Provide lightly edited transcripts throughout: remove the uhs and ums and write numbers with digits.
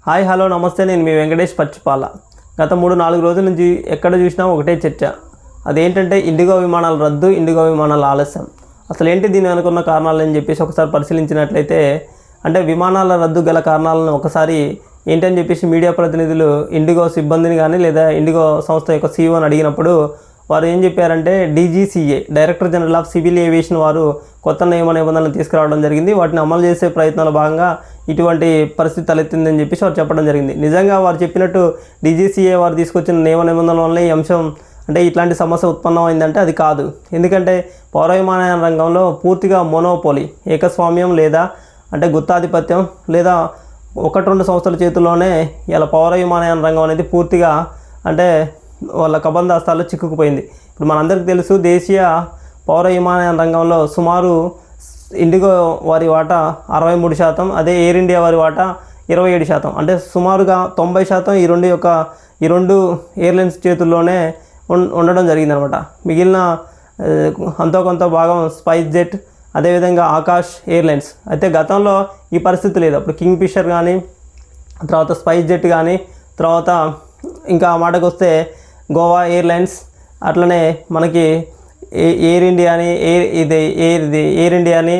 Hi hello నమస్తే, నేను మీ వెంకటేష్ పచ్చిపాల. గత 3-4 రోజుల నుంచి ఎక్కడ చూసినా ఒకటే చర్చ. అదేంటంటే ఇండిగో విమానాల రద్దు, ఇండిగో విమానాల ఆలస్యం. అసలు ఏంటి దీని అనుకున్న కారణాలు అని చెప్పేసి ఒకసారి పరిశీలించినట్లయితే, అంటే విమానాల రద్దు గల కారణాలను ఒకసారి ఏంటని చెప్పేసి మీడియా ప్రతినిధులు ఇండిగో సిబ్బందిని కానీ లేదా ఇండిగో సంస్థ యొక్క సీఈఓని అడిగినప్పుడు వారు ఏం చెప్పారంటే, DGCA director general of civil aviation వారు కొత్త నియమ నిబంధనలు తీసుకురావడం జరిగింది. వాటిని అమలు చేసే ప్రయత్నాల భాగంగా ఇటువంటి పరిస్థితి తలెత్తిందని చెప్పేసి వారు చెప్పడం జరిగింది. నిజంగా వారు చెప్పినట్టు డీజీసీఏ వారు తీసుకొచ్చిన నియమ నిబంధనల వల్ల ఈ అంశం అంటే ఇట్లాంటి సమస్య ఉత్పన్నమైందంటే అది కాదు. ఎందుకంటే పౌర విమానయాన రంగంలో పూర్తిగా మోనోపోలీ, ఏకస్వామ్యం లేదా అంటే గుత్తాధిపత్యం లేదా 1-2 సంస్థల చేతుల్లోనే ఇలా పౌర విమానయాన రంగం అనేది పూర్తిగా అంటే వాళ్ళ కబంధాస్తాల్లో చిక్కుకుపోయింది. ఇప్పుడు మనందరికీ తెలుసు, దేశీయ పౌర విమానయాన రంగంలో సుమారు ఇండిగో వారి వాటా 63%, అదే ఎయిర్ ఇండియా వారి వాటా 27%. అంటే సుమారుగా 90% ఈ రెండు ఎయిర్లైన్స్ చేతుల్లోనే ఉండడం జరిగిందనమాట. మిగిలిన అంతో కొంత భాగం స్పైస్ జెట్, అదేవిధంగా ఆకాష్ ఎయిర్లైన్స్. అయితే గతంలో ఈ పరిస్థితి లేదు. అప్పుడు కింగ్ ఫిషర్ కానీ, తర్వాత స్పైస్ జెట్ కానీ, తర్వాత ఇంకా మాటకు వస్తే గోవా ఎయిర్లైన్స్, అట్లనే మనకి ఎయిర్ ఇండియా అని ఎయిర్ ఇండియా అని,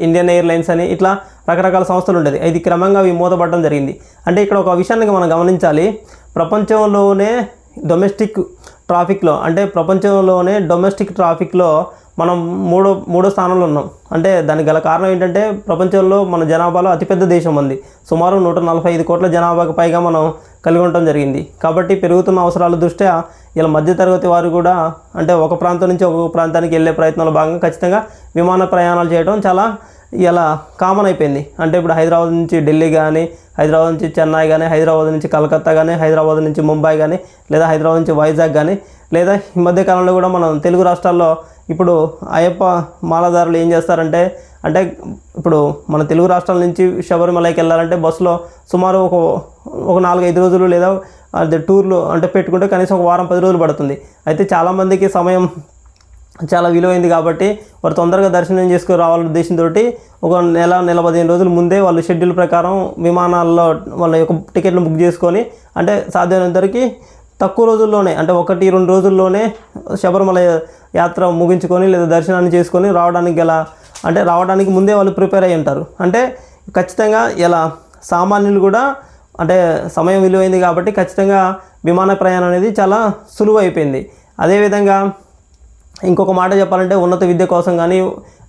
ఇండియన్ ఎయిర్లైన్స్ అని, ఇట్లా రకరకాల సంస్థలు ఉండేది. ఇది క్రమంగా అవి మూతపడడం జరిగింది. అంటే ఇక్కడ ఒక విషయాన్ని మనం గమనించాలి. ప్రపంచంలోనే డొమెస్టిక్ ట్రాఫిక్లో మనం మూడో స్థానంలో ఉన్నాం. అంటే దానికి గల కారణం ఏంటంటే, ప్రపంచంలో మన జనాభాలో అతిపెద్ద దేశం ఉంది. సుమారు 145 కోట్ల జనాభాకు పైగా మనం కలిగి ఉండటం జరిగింది. కాబట్టి పెరుగుతున్న అవసరాల దృష్ట్యా ఇలా మధ్యతరగతి వారు కూడా అంటే ఒక ప్రాంతం నుంచి ఒక ప్రాంతానికి వెళ్ళే ప్రయత్నంలో భాగంగా ఖచ్చితంగా విమాన ప్రయాణాలు చేయడం చాలా ఇలా కామన్ అయిపోయింది. అంటే ఇప్పుడు హైదరాబాద్ నుంచి ఢిల్లీ కానీ, హైదరాబాద్ నుంచి చెన్నై కానీ, హైదరాబాద్ నుంచి కలకత్తా కానీ, హైదరాబాద్ నుంచి ముంబై కానీ, లేదా హైదరాబాద్ నుంచి వైజాగ్ కానీ, లేదా ఈ మధ్యకాలంలో కూడా మనం తెలుగు రాష్ట్రాల్లో ఇప్పుడు అయ్యప్ప మాలదారులు ఏం చేస్తారంటే, అంటే ఇప్పుడు మన తెలుగు రాష్ట్రాల నుంచి శబరిమలైకి వెళ్ళాలంటే బస్సులో సుమారు ఒక 4-5 రోజులు లేదా అది టూర్లు అంటే పెట్టుకుంటే కనీసం ఒక వారం 10 రోజులు పడుతుంది. అయితే చాలామందికి సమయం చాలా విలువైంది కాబట్టి వారు తొందరగా దర్శనం చేసుకుని రావాలనే ఉద్దేశంతో ఒక నెల 15 రోజుల ముందే వాళ్ళు షెడ్యూల్ ప్రకారం విమానాల్లో వాళ్ళ యొక్క టికెట్ను బుక్ చేసుకొని, అంటే సాధ్యమైనంతవరకు తక్కువ రోజుల్లోనే అంటే 1-2 రోజుల్లోనే శబరిమల యాత్ర ముగించుకొని లేదా దర్శనాన్ని చేసుకొని రావడానికి ముందే వాళ్ళు ప్రిపేర్ అయ్యి ఉంటారు. అంటే ఖచ్చితంగా ఇలా సామాన్యులు కూడా అంటే సమయం విలువైంది కాబట్టి ఖచ్చితంగా విమాన ప్రయాణం అనేది చాలా సులువు అయిపోయింది. అదేవిధంగా ఇంకొక మాట చెప్పాలంటే, ఉన్నత విద్య కోసం కానీ,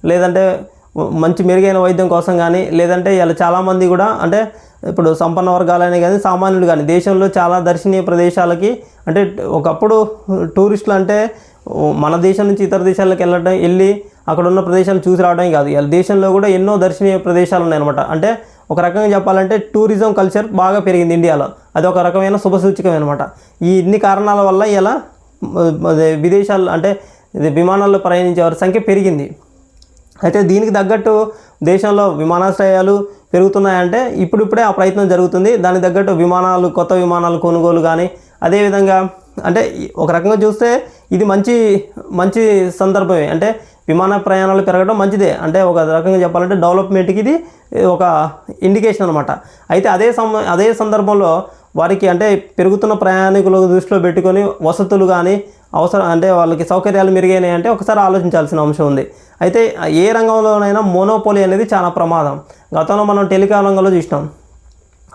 లేదంటే మంచి మెరుగైన వైద్యం కోసం కానీ, లేదంటే ఇలా చాలామంది కూడా అంటే ఇప్పుడు సంపన్న వర్గాలనే కానీ సామాన్యులు కానీ దేశంలో చాలా దర్శనీయ ప్రదేశాలకి అంటే ఒకప్పుడు టూరిస్టులు అంటే మన దేశం నుంచి ఇతర దేశాలకు వెళ్ళి అక్కడ ఉన్న ప్రదేశాలు చూసి రావడం కాదు, ఇలా దేశంలో కూడా ఎన్నో దర్శనీయ ప్రదేశాలు ఉన్నాయన్నమాట. అంటే ఒక రకంగా చెప్పాలంటే టూరిజం కల్చర్ బాగా పెరిగింది ఇండియాలో. అది ఒక రకమైన శుభసూచకం అనమాట. ఈ ఇన్ని కారణాల వల్ల ఇలా విదేశాలు అంటే విమానాల్లో ప్రయాణించే వారి సంఖ్య పెరిగింది. అయితే దీనికి తగ్గట్టు దేశంలో విమానాశ్రయాలు పెరుగుతున్నాయంటే ఇప్పుడిప్పుడే ఆ ప్రయత్నం జరుగుతుంది. దానికి తగ్గట్టు కొత్త విమానాలు కొనుగోలు కానీ, అదేవిధంగా అంటే ఒక రకంగా చూస్తే ఇది మంచి సందర్భమే. అంటే విమాన ప్రయాణాలు పెరగడం మంచిదే. అంటే ఒక రకంగా చెప్పాలంటే డెవలప్మెంట్కి ఇది ఒక ఇండికేషన్ అనమాట. అయితే అదే సందర్భంలో వారికి అంటే పెరుగుతున్న ప్రయాణికులకు దృష్టిలో పెట్టుకొని వసతులు కానీ అంటే వాళ్ళకి సౌకర్యాలు మెరుగైనాయి అంటే ఒకసారి ఆలోచించాల్సిన అంశం ఉంది. అయితే ఏ రంగంలోనైనా మోనోపోలీ అనేది చాలా ప్రమాదం. గతంలో మనం టెలికాం రంగంలో చూసినాం.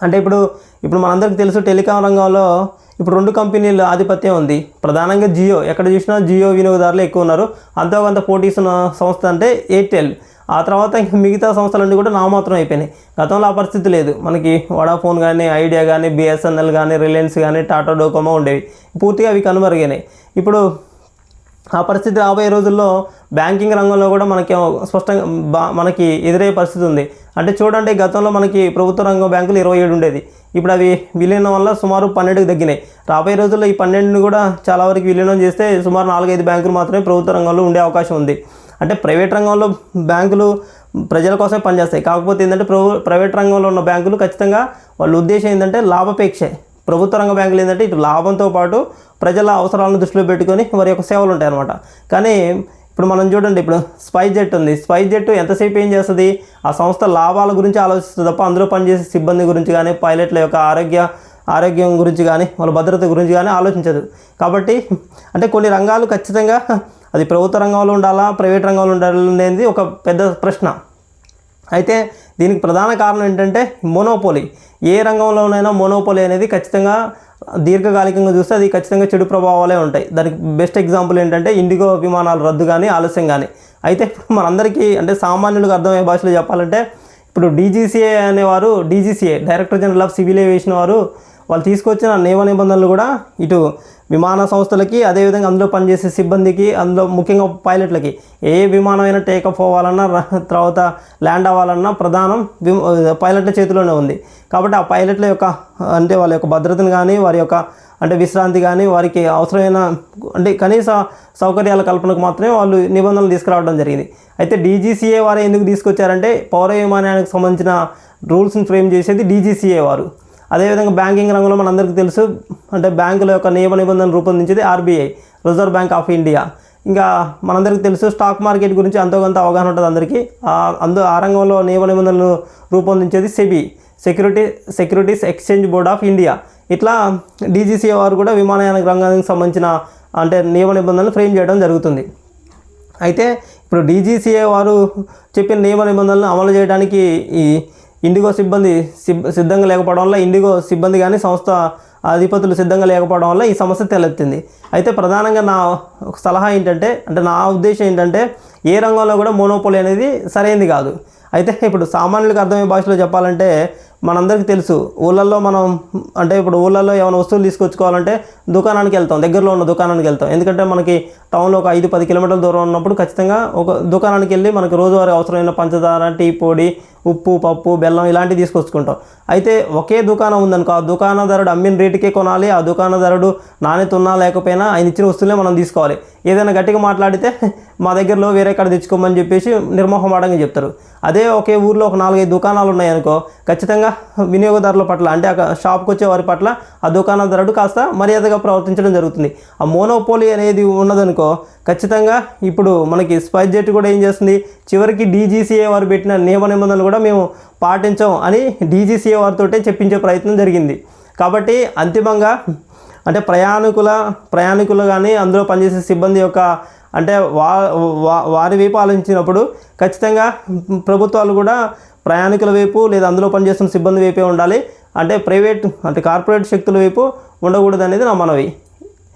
అంటే ఇప్పుడు మనందరికీ తెలుసు, టెలికాం రంగంలో ఇప్పుడు 2 కంపెనీల ఆధిపత్యం ఉంది. ప్రధానంగా జియో, ఎక్కడ చూసినా జియో వినియోగదారులు ఎక్కువ ఉన్నారు. అంతో కొంత పోటీస్తున్న సంస్థ అంటే ఎయిర్టెల్. ఆ తర్వాత ఇంకా మిగతా సంస్థలన్నీ కూడా నామాత్రం అయిపోయినాయి. గతంలో ఆ పరిస్థితి లేదు. మనకి వడాఫోన్ కానీ, ఐడియా కానీ, బిఎస్ఎన్ఎల్ కానీ, రిలయన్స్ కానీ, టాటా డోకోమో ఉండేవి. పూర్తిగా అవి కనుమరుగైనాయి. ఇప్పుడు ఆ పరిస్థితి రాబోయే రోజుల్లో బ్యాంకింగ్ రంగంలో కూడా మనకి ఎదురయ్యే పరిస్థితి ఉంది. అంటే చూడండి, గతంలో మనకి ప్రభుత్వ రంగం బ్యాంకులు 27 ఉండేది. ఇప్పుడు అవి విలీనం వల్ల సుమారు 12కి తగ్గినాయి. రాబోయే రోజుల్లో ఈ 12ని కూడా చాలా వరకు విలీనం చేస్తే సుమారు 4-5 బ్యాంకులు మాత్రమే ప్రభుత్వ రంగంలో ఉండే అవకాశం ఉంది. అంటే ప్రైవేట్ రంగంలో బ్యాంకులు ప్రజల కోసమే పనిచేస్తాయి. కాకపోతే ఏంటంటే ప్రైవేట్ రంగంలో ఉన్న బ్యాంకులు ఖచ్చితంగా వాళ్ళ ఉద్దేశం ఏంటంటే లాభాపేక్షే. ప్రభుత్వ రంగ బ్యాంకులు ఏంటంటే ఇటు లాభంతో పాటు ప్రజల అవసరాలను దృష్టిలో పెట్టుకొని వారి యొక్క సేవలు ఉంటాయి అన్నమాట. కానీ ఇప్పుడు మనం చూడండి, ఇప్పుడు స్పైస్ జెట్ ఉంది. స్పైస్ జెట్ ఎంతసేపు ఏం చేస్తుంది, ఆ సంస్థ లాభాల గురించి ఆలోచిస్తుంది తప్ప అందులో పనిచేసే సిబ్బంది గురించి కానీ, పైలట్ల యొక్క ఆరోగ్యం గురించి కానీ, వాళ్ళ భద్రత గురించి కానీ ఆలోచించదు. కాబట్టి అంటే కొన్ని రంగాలు ఖచ్చితంగా అది ప్రభుత్వ రంగంలో ఉండాలా, ప్రైవేట్ రంగంలో ఉండాలనేది ఒక పెద్ద ప్రశ్న. అయితే దీనికి ప్రధాన కారణం ఏంటంటే మోనోపోలీ. ఏ రంగంలోనైనా మోనోపోలీ అనేది ఖచ్చితంగా దీర్ఘకాలికంగా చూస్తే అది ఖచ్చితంగా చెడు ప్రభావాలే ఉంటాయి. దానికి బెస్ట్ ఎగ్జాంపుల్ ఏంటంటే ఇండిగో విమానాలు రద్దు కానీ, ఆలస్యం కానీ. అయితే ఇప్పుడు మనందరికీ అంటే సామాన్యులకు అర్థమయ్యే భాషలో చెప్పాలంటే, ఇప్పుడు డీజీసీఏ అనేవారు, DGCA director general of civil aviation వాళ్ళు తీసుకొచ్చిన నియమ నిబంధనలు కూడా ఇటు విమాన సంస్థలకి, అదేవిధంగా అందులో పనిచేసే సిబ్బందికి, అందులో ముఖ్యంగా పైలట్లకి, ఏ విమానం అయినా టేకప్ అవ్వాలన్నా తర్వాత ల్యాండ్ అవ్వాలన్నా ప్రధానం పైలట్ల చేతిలోనే ఉంది. కాబట్టి ఆ పైలట్ల యొక్క అంటే వాళ్ళ యొక్క భద్రతను కానీ, వారి యొక్క అంటే విశ్రాంతి కానీ, వారికి అవసరమైన అంటే కనీస సౌకర్యాల కల్పనకు మాత్రమే వాళ్ళు నిబంధనలు తీసుకురావడం జరిగింది. అయితే డీజీసీఏ వారు ఎందుకు తీసుకొచ్చారంటే, పౌర విమానానికి సంబంధించిన రూల్స్ని ఫ్రేమ్ చేసేది డీజీసీఏ వారు. అదేవిధంగా బ్యాంకింగ్ రంగంలో మనందరికీ తెలుసు, అంటే బ్యాంకుల యొక్క నియమ నిబంధనలు రూపొందించేది RBI, reserve bank of India. ఇంకా మనందరికీ తెలుసు స్టాక్ మార్కెట్ గురించి అంతో కొంత అవగాహన ఉంటుంది అందరికీ. ఆ రంగంలో నియమ నిబంధనలు రూపొందించేది SEBI, securities exchange board of India. ఇట్లా డీజీసీఏ వారు కూడా విమానయాన రంగానికి సంబంధించిన అంటే నియమ నిబంధనలు ఫ్రేమ్ చేయడం జరుగుతుంది. అయితే ఇప్పుడు డీజీసీఏ వారు చెప్పిన నియమ నిబంధనలను అమలు చేయడానికి ఈ ఇండిగో సిబ్బంది సిద్ధంగా లేకపోవడం వల్ల, ఇండిగో సిబ్బంది కానీ సంస్థ అధిపతులు సిద్ధంగా లేకపోవడం వల్ల ఈ సమస్య తలెత్తింది. అయితే ప్రధానంగా నా సలహా ఏంటంటే, అంటే నా ఉద్దేశం ఏంటంటే, ఏ రంగంలో కూడా మోనోపోలీ అనేది సరైనది కాదు. అయితే ఇప్పుడు సామాన్యులకు అర్థమయ్యే భాషలో చెప్పాలంటే, మనందరికీ తెలుసు ఊళ్ళల్లో మనం అంటే ఇప్పుడు ఊళ్ళల్లో ఏమైనా వస్తువులు తీసుకొచ్చుకోవాలంటే దుకాణానికి వెళ్తాం, దగ్గరలో ఉన్న దుకాణానికి వెళ్తాం. ఎందుకంటే మనకి టౌన్లో ఒక 5-10 కిలోమీటర్ల దూరం ఉన్నప్పుడు ఖచ్చితంగా ఒక దుకాణానికి వెళ్ళి మనకి రోజువారీ అవసరమైన పంచదార, టీ పొడి, ఉప్పు, పప్పు, బెల్లం ఇలాంటివి తీసుకొచ్చుకుంటాం. అయితే ఒకే దుకాణం ఉందనుకో, ఆ దుకాణదారుడు అమ్మిన రేటుకే కొనాలి. ఆ దుకాణదారుడు నాణ్యత ఉన్నా లేకపోయినా ఆయన ఇచ్చిన వస్తువులే మనం తీసుకోవాలి. ఏదైనా గట్టిగా మాట్లాడితే మా దగ్గరలో వేరే కాడ తెచ్చుకోమని చెప్పేసి నిర్మోహమాటంగా చెప్తారు. అదే ఒకే ఊర్లో ఒక 4-5 దుకాణాలు ఉన్నాయనుకో, ఖచ్చితంగా వినియోగదారుల పట్ల అంటే ఆ షాప్కి వచ్చే వారి పట్ల ఆ దుకాణదారుడు కాస్త మర్యాదగా ప్రవర్తించడం జరుగుతుంది. ఆ మోనోపోలీ అనేది ఉన్నదనుకో, ఖచ్చితంగా ఇప్పుడు మనకి స్పైస్ జెట్ కూడా ఏం చేస్తుంది, చివరికి డీజీసీఏ వారు పెట్టిన నియమ నిబంధనలు కూడా మేము పాటించాం అని డీజీసీఏ వారితో చెప్పించే ప్రయత్నం జరిగింది. కాబట్టి అంతిమంగా అంటే ప్రయాణికులు కానీ అందులో పనిచేసే సిబ్బంది యొక్క అంటే వారి వైపు ఆలోచించినప్పుడు ఖచ్చితంగా ప్రభుత్వాలు కూడా ప్రయాణికుల వైపు లేదా అందులో పనిచేస్తున్న సిబ్బంది వైపే ఉండాలి. అంటే కార్పొరేట్ శక్తుల వైపు ఉండకూడదు అనేది నా మనవి.